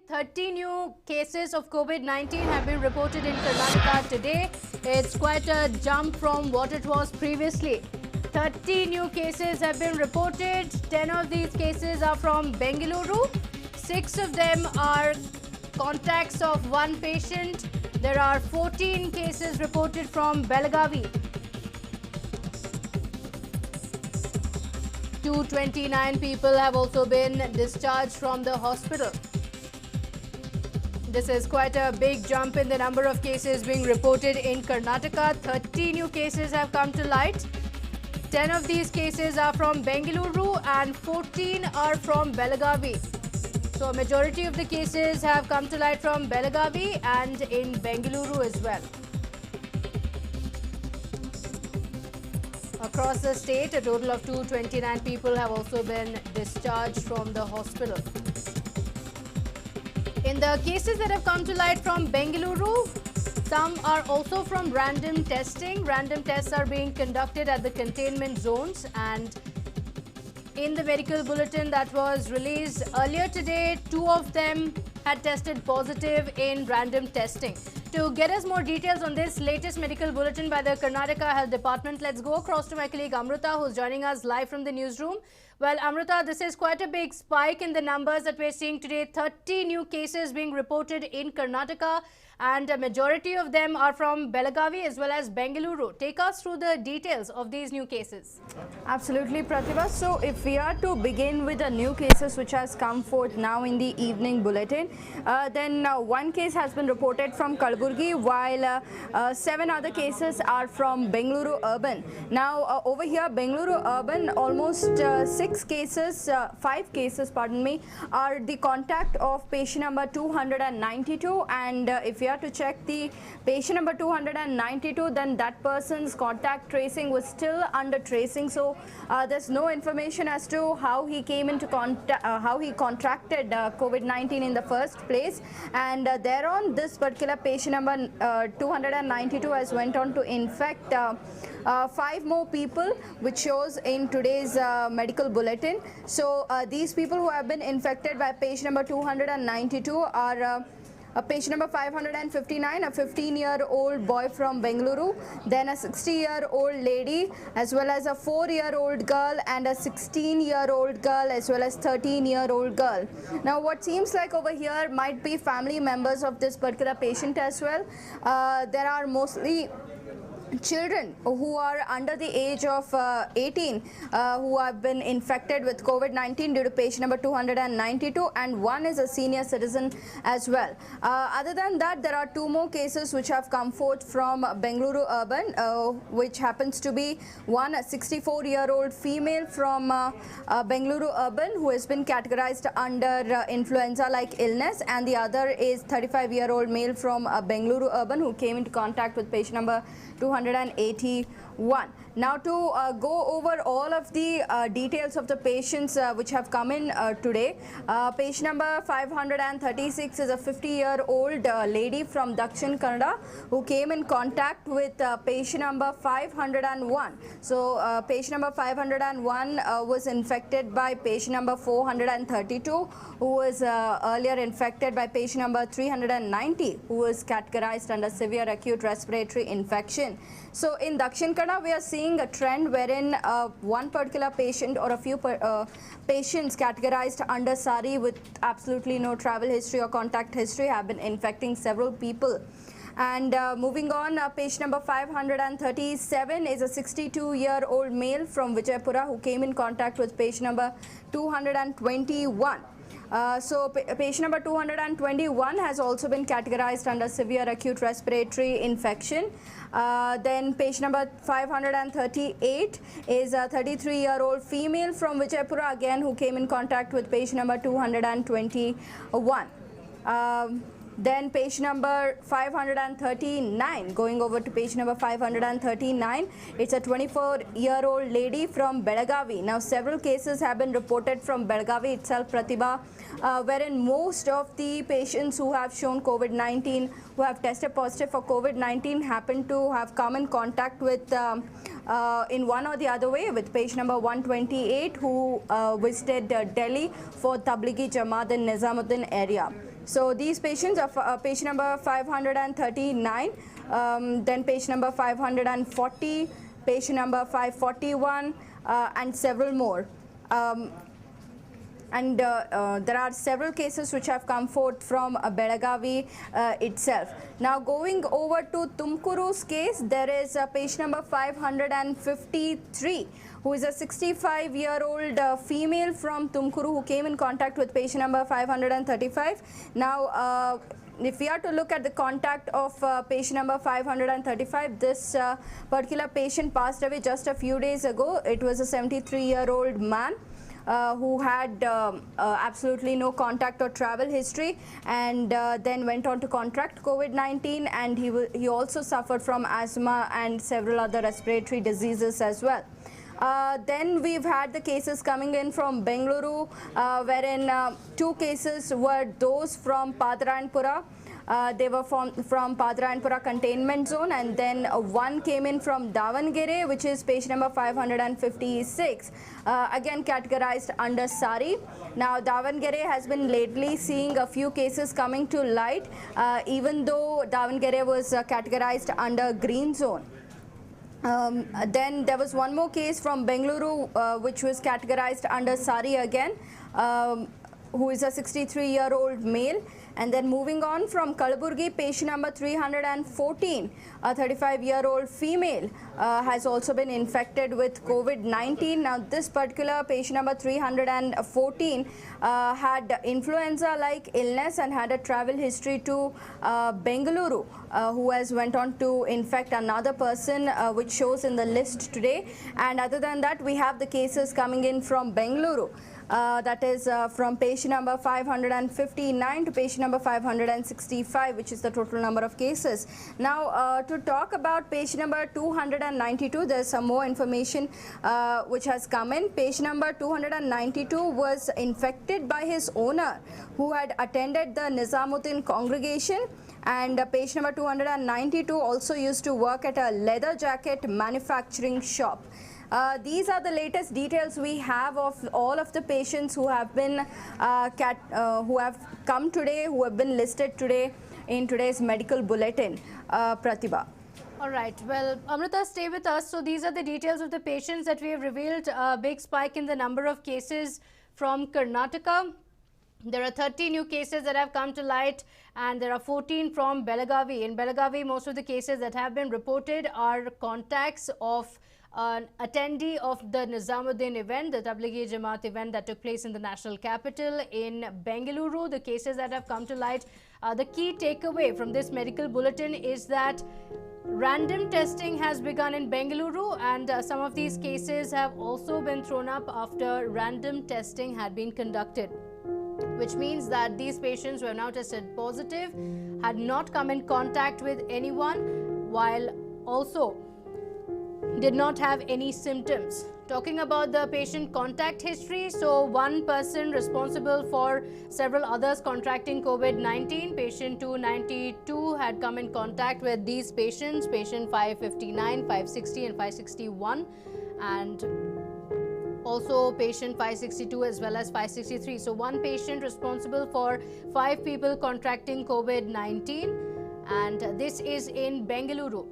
30 new cases of COVID-19 have been reported in Karnataka today. It's quite a jump from what it was previously. 30 new cases have been reported. 10 of these cases are from Bengaluru. 6 of them are contacts of one patient. There are 14 cases reported from Belagavi. 229 people have also been discharged from the hospital. This is quite a big jump in the number of cases being reported in Karnataka. 30 new cases have come to light. 10 of these cases are from Bengaluru and 14 are from Belagavi. So a majority of the cases have come to light from Belagavi and in Bengaluru as well. Across the state, a total of 229 people have also been discharged from the hospital. In the cases that have come to light from Bengaluru, some are also from random testing. Random tests are being conducted at the containment zones, and in the medical bulletin that was released earlier today, 2 of them had tested positive in random testing. To get us more details on this latest medical bulletin by the Karnataka Health Department, let's go across to my colleague Amruta, who's joining us live from the newsroom. Well, Amruta, this is quite a big spike in the numbers that we're seeing today. 30 new cases being reported in Karnataka, and a majority of them are from Belagavi as well as Bengaluru. Take us through the details of these new cases. Absolutely, Pratibha. So if we are to begin with the new cases which has come forth now in the evening bulletin, then one case has been reported from Kalaburgi, while 7 other cases are from Bengaluru urban. Now over here, Bengaluru urban, almost 5 cases, pardon me, are the contact of patient number 292, and if we are to check the patient number 292, then that person's contact tracing was still under tracing. So there's no information as to how he came into contact, how he contracted COVID-19 in the first place. And thereon, this particular patient number 292 has went on to infect 5 more people, which shows in today's medical bulletin. So these people who have been infected by patient number 292 are patient number 559, a 15-year-old boy from Bengaluru, then a 60-year-old lady, as well as a 4-year-old girl and a 16-year-old girl, as well as 13-year-old girl. Now what seems like over here might be family members of this particular patient as well. There are mostly children who are under the age of 18 who have been infected with COVID-19 due to patient number 292, and one is a senior citizen as well. Other than that, there are 2 more cases which have come forth from Bengaluru urban, which happens to be one, a 64-year-old female from Bengaluru urban who has been categorized under influenza-like illness, and the other is 35-year-old male from Bengaluru urban who came into contact with patient number 281. Now to go over all of the details of the patients which have come in today. Patient number 536 is a 50-year-old lady from Dakshin Kannada who came in contact with patient number 501. So patient number 501 was infected by patient number 432, who was earlier infected by patient number 390, who was categorized under severe acute respiratory infection. So in Dakshin Kannada, we are seeing a trend wherein one particular patient or a few patients categorized under SARI with absolutely no travel history or contact history have been infecting several people. And moving on, patient number 537 is a 62-year-old male from Vijaypura who came in contact with patient number 221. So patient number 221 has also been categorized under severe acute respiratory infection. Then patient number 538 is a 33-year-old female from Vijaypura, again who came in contact with patient number 221. Then patient number 539, going over to patient number 539, it's a 24-year-old lady from Belagavi. Now several cases have been reported from Belagavi itself, Pratibha, wherein most of the patients who have shown COVID-19, who have tested positive for COVID-19, happen to have come in contact with in one or the other way with patient number 128 who visited Delhi for Tablighi Jamaat in Nizamuddin area. So these patients are patient number 539, then patient number 540, patient number 541, and several more. And there are several cases which have come forth from Belagavi itself. Now going over to Tumkuru's case, there is patient number 553 who is a 65-year-old female from Tumkuru who came in contact with patient number 535. Now if we are to look at the contact of patient number 535, this particular patient passed away just a few days ago. It was a 73-year-old man who had absolutely no contact or travel history, and then went on to contract COVID-19, and he also suffered from asthma and several other respiratory diseases as well. Then we've had the cases coming in from Bengaluru, wherein two cases were those from Padarayanpura. They were from Padarayanpura containment zone, and then one came in from Davangere, which is patient number 556, again categorized under SARI. Now Davangere has been lately seeing a few cases coming to light, even though Davangere was categorized under green zone. Then there was one more case from Bengaluru which was categorized under SARI again, who is a 63-year-old male. And then moving on from Kalaburgi, patient number 314, a 35-year-old female, has also been infected with COVID-19. Now this particular patient number 314 had influenza-like illness and had a travel history to Bengaluru, who has went on to infect another person, which shows in the list today. And other than that, we have the cases coming in from Bengaluru. That is from patient number 559 to patient number 565, which is the total number of cases. Now to talk about patient number 292, there's some more information which has come in. Patient number 292 was infected by his owner, who had attended the Nizamuddin congregation, and patient number 292 also used to work at a leather jacket manufacturing shop. These are the latest details we have of all of the patients who have been who have come today, who have been listed today in today's medical bulletin. Pratibha. All right. Well, Amrita, stay with us. So these are the details of the patients that we have revealed. A big spike in the number of cases from Karnataka. There are 30 new cases that have come to light, and there are 14 from Belagavi. In Belagavi, most of the cases that have been reported are contacts of an attendee of the Nizamuddin event, the Tablighi Jamaat event that took place in the national capital. In Bengaluru, the cases that have come to light, the key takeaway from this medical bulletin is that random testing has begun in Bengaluru, and some of these cases have also been thrown up after random testing had been conducted, which means that these patients who have now tested positive had not come in contact with anyone, while also did not have any symptoms. Talking about the patient contact history, so one person responsible for several others contracting COVID-19, patient 292 had come in contact with these patients, patient 559, 560 and 561, and also patient 562 as well as 563. So one patient responsible for 5 people contracting COVID-19, and this is in Bengaluru.